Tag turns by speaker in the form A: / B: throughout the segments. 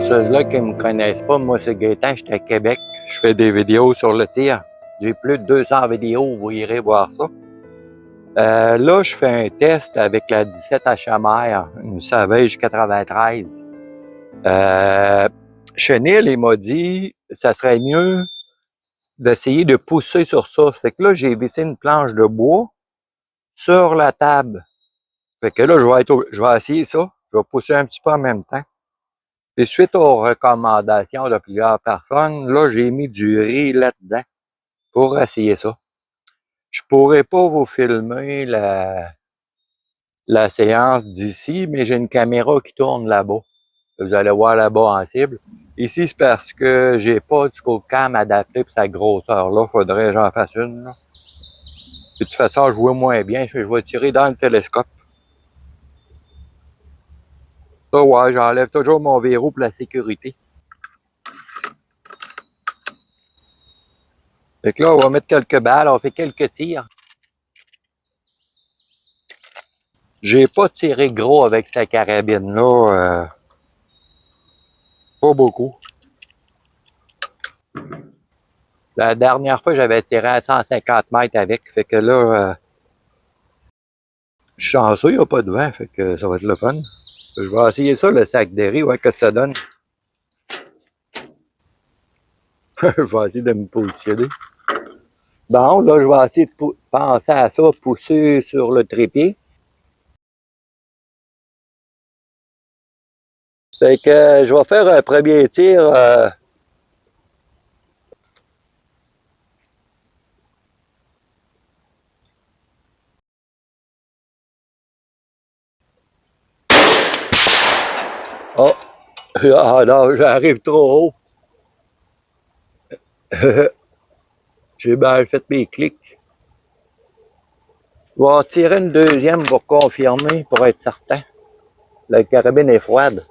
A: Pour ceux-là qui ne me connaissent pas, moi c'est Gaétan, j'étais à Québec. Je fais des vidéos sur le tir. J'ai plus de 200 vidéos, vous irez voir ça. Là, je fais un test avec la 17 HMR, une Savage 93. Chenil, il m'a dit ça serait mieux d'essayer de pousser sur ça. Fait que là, j'ai vissé une planche de bois sur la table. Fait que là, je vais essayer ça. Je vais pousser un petit peu en même temps. Et suite aux recommandations de plusieurs personnes, là, j'ai mis du riz là-dedans pour essayer ça. Je pourrais pas vous filmer la séance d'ici, mais j'ai une caméra qui tourne là-bas. Vous allez voir là-bas en cible. Ici, c'est parce que j'ai pas du cam adapté pour sa grosseur-là. Faudrait que j'en fasse une. Là. De toute façon, je vois moins bien. Je vais tirer dans le télescope. Ça, ouais, j'enlève toujours mon verrou pour la sécurité. Fait que là, on va mettre quelques balles. On fait quelques tirs. J'ai pas tiré gros avec cette carabine-là. Pas beaucoup. La dernière fois, j'avais tiré à 150 mètres avec. Fait que là, je suis chanceux, il n'y a pas de vent. Fait que ça va être le fun. Je vais essayer ça, le sac de riz, ouais, que ça donne. Je vais essayer de me positionner. Bon, là, je vais essayer de penser à ça, pousser sur le trépied. Fait que je vais faire un premier tir. Oh! Ah non, j'arrive trop haut. J'ai mal fait mes clics. Je vais en tirer une deuxième pour confirmer, pour être certain. La carabine est froide.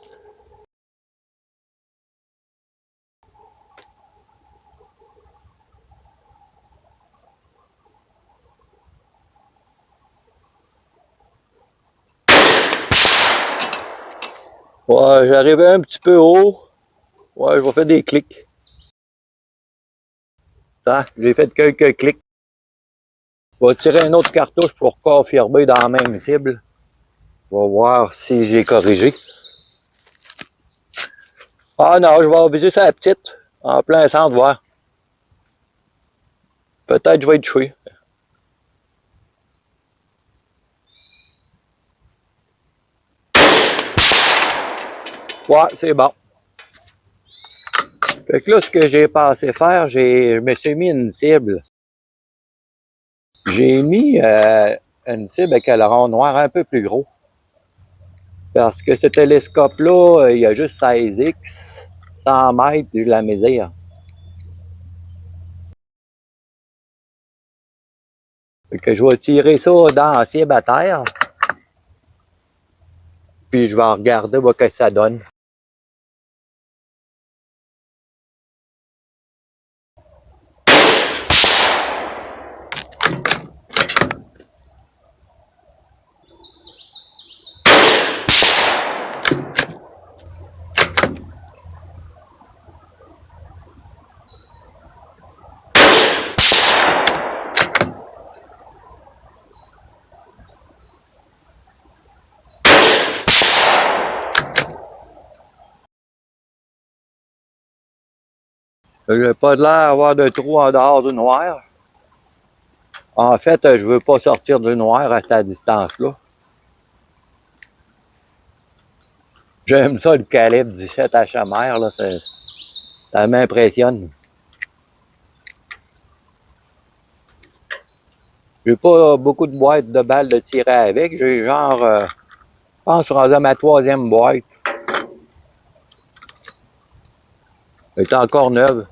A: Ouais, j'arrivais un petit peu haut. Ouais, je vais faire des clics. Ah, j'ai fait quelques clics. Je vais tirer une autre cartouche pour confirmer dans la même cible. Je vais voir si j'ai corrigé. Ah non, je vais viser sa petite, en plein centre, voir. Peut-être je vais être touché. Ouais, c'est bon. Fait que là, ce que j'ai pensé faire, je me suis mis une cible. J'ai mis une cible avec le rond noir un peu plus gros. Parce que ce télescope-là, il y a juste 16x, 100 mètres, je la mesure. Fait que je vais tirer ça dans la cible à terre. Puis je vais regarder ce que ça donne. J'ai pas de l'air d'avoir de trou en dehors du noir. En fait, je veux pas sortir du noir à cette distance-là. J'aime ça le calibre 17 HMR, là, ça m'impressionne. J'ai pas beaucoup de boîtes de balles de tirer avec. J'ai genre, je pense, rendu à ma 3e boîte. Elle est encore neuve.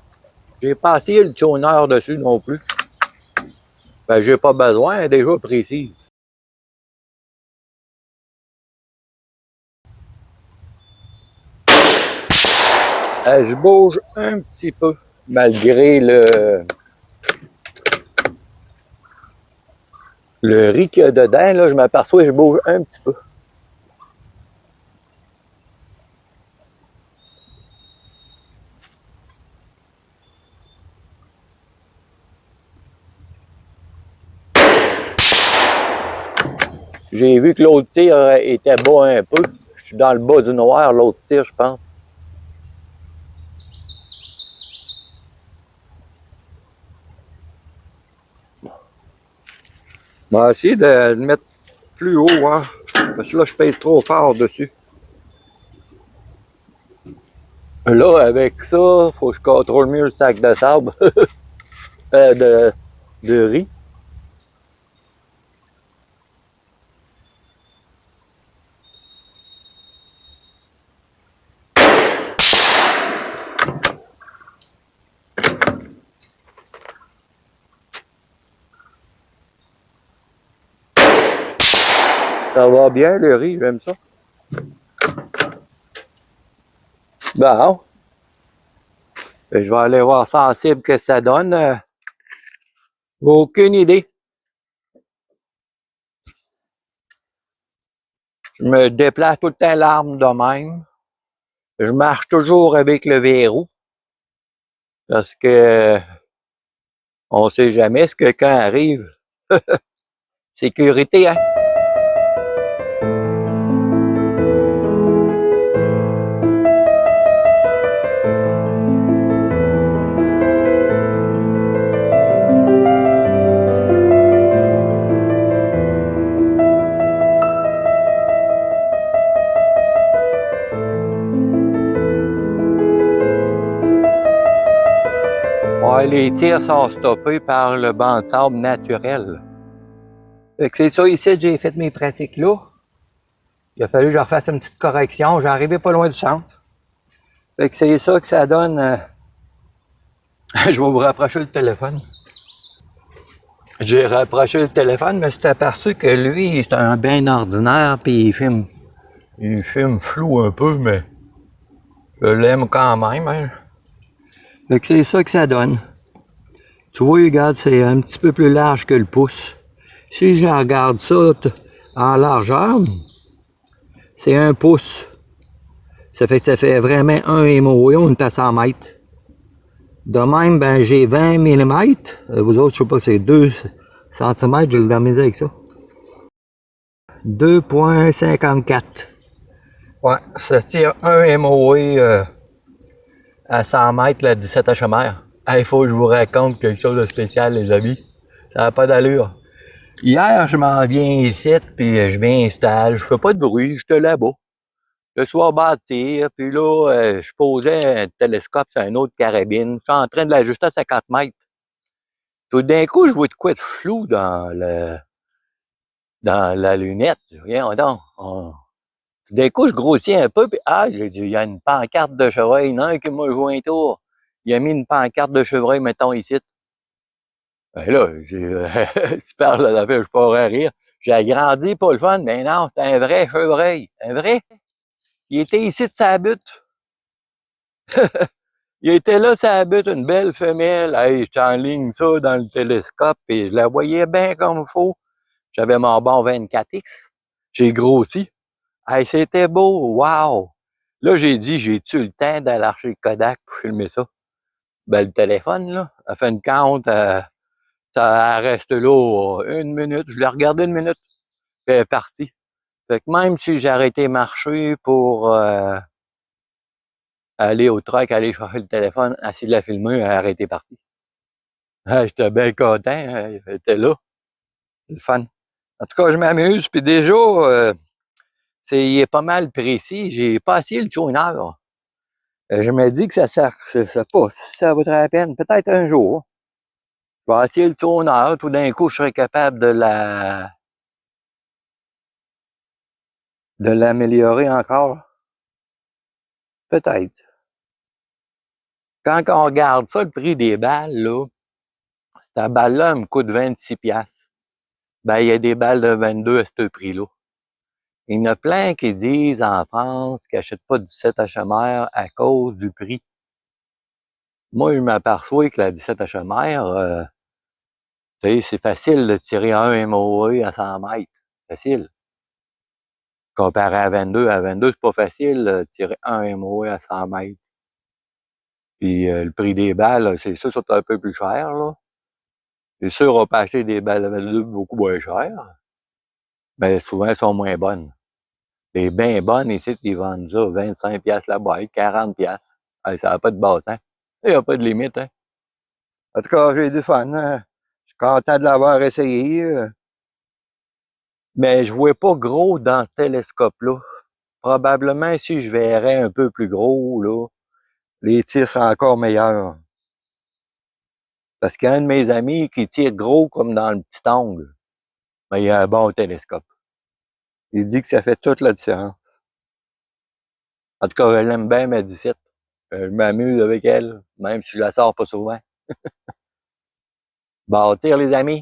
A: J'ai pas essayé le tuner dessus non plus. Ben, j'ai pas besoin, elle est déjà précise. Je bouge un petit peu, malgré le riz qu'il y a dedans. Là, je m'aperçois que je bouge un petit peu. J'ai vu que l'autre tir était bas un peu. Je suis dans le bas du noir, l'autre tir, je pense. On va essayer de le mettre plus haut, hein, parce que là, je pèse trop fort dessus. Là, avec ça, faut que je contrôle mieux le sac de sable, de riz. Ça va bien, le riz, j'aime ça. Bon, je vais aller voir sensible que ça donne. Aucune idée. Je me déplace tout le temps l'arme de même. Je marche toujours avec le verrou. Parce que on sait jamais ce que quelqu'un arrive. Sécurité, hein? Ouais, les tirs sont stoppés par le banc de sable naturel. Fait que c'est ça, ici, j'ai fait mes pratiques là. Il a fallu que je refasse une petite correction. J'arrivais pas loin du centre. Fait que c'est ça que ça donne. Je vais vous rapprocher le téléphone. J'ai rapproché le téléphone, mais c'est aperçu que lui, c'est un bien ordinaire, puis il filme. Il filme flou un peu, mais je l'aime quand même. Hein. Fait que c'est ça que ça donne. Tu vois, regarde, c'est un petit peu plus large que le pouce. Si je regarde ça en largeur, c'est 1 pouce. Ça fait que ça fait vraiment 1 MOE, on est à 100 mètres. De même, ben, j'ai 20 mm. Vous autres, je sais pas, c'est 2 cm, j'ai le misère avec ça. 2,54. Ouais, ça tire 1 MOE à 100 mètres, la 17 HMR. Il faut que je vous raconte quelque chose de spécial, les amis. Ça n'a pas d'allure. Hier, je m'en viens ici, puis je m'installe. Je fais pas de bruit, je te là-bas. Le soir bâtir, puis là, je posais un télescope sur une autre carabine. Je suis en train de l'ajuster à 50 mètres. Tout d'un coup, je vois de quoi de flou dans la lunette. Rien donc. Tout d'un coup, je grossis un peu, puis j'ai dit, il y a une pancarte de chevreuil. Il y en a un qui m'a joué un tour. Il a mis une pancarte de chevreuil, mettons, ici. Ben là, tu parles de la je pourrais rire. J'ai agrandi pour le fun, mais non, c'est un vrai chevreuil. Un vrai. Il était ici de sa butte. Il était là, ça butte, une belle femelle. Hey, j'étais en ligne ça dans le télescope et je la voyais bien comme il faut. J'avais mon bon 24X. J'ai grossi. Hey, c'était beau. Wow! Là, j'ai dit, j'ai-tu le temps d'aller acheter le Kodak pour filmer ça? Ben, le téléphone, là, a fait une compte, ça reste là 1 minute. Je l'ai regardé 1 minute, puis elle est partie. Fait que même si j'ai arrêté de marcher pour aller au truck, aller chercher le téléphone, essayer de la filmer, elle a arrêté partie. J'étais bien content, elle était là. C'est le fun. En tout cas, je m'amuse, puis déjà, il est pas mal précis. J'ai pas essayé le tuner. Je me dis que ça sert, ça pas, si ça vaudrait la peine, peut-être un jour. Je vais essayer le tuner, tout d'un coup, je serai capable de l'améliorer encore. Peut-être. Quand on regarde ça, le prix des balles, là, cette balle-là me coûte 26$. Ben, il y a des balles de 22 à ce prix-là. Il y en a plein qui disent en France qu'ils n'achètent pas 17 HMR à cause du prix. Moi, je m'aperçois que la 17 HMR, c'est facile de tirer un MOE à 100 mètres. Facile. Comparé à 22, c'est pas facile de tirer un MOE à 100 mètres. Puis le prix des balles, c'est ça, c'est un peu plus cher, là. C'est sûr, on peut acheter des balles de 22 beaucoup moins chères. ben souvent, elles sont moins bonnes. Les bien bonnes, ici, ils vendent ça 25$ la boîte, 40$. Hey, ça n'a pas de bon sens. Il n'y a pas de limite, hein. En tout cas, j'ai du fun, hein. Je suis content de l'avoir essayé. Mais je ne vois pas gros dans ce télescope-là. Probablement, si je verrais un peu plus gros, là, les tirs seraient encore meilleurs. Parce qu'il y a un de mes amis qui tire gros comme dans le petit angle. Mais il a un bon télescope. Il dit que ça fait toute la différence. En tout cas, je l'aime bien, ma 17. Je m'amuse avec elle, même si je la sors pas souvent. Bon, tire les amis.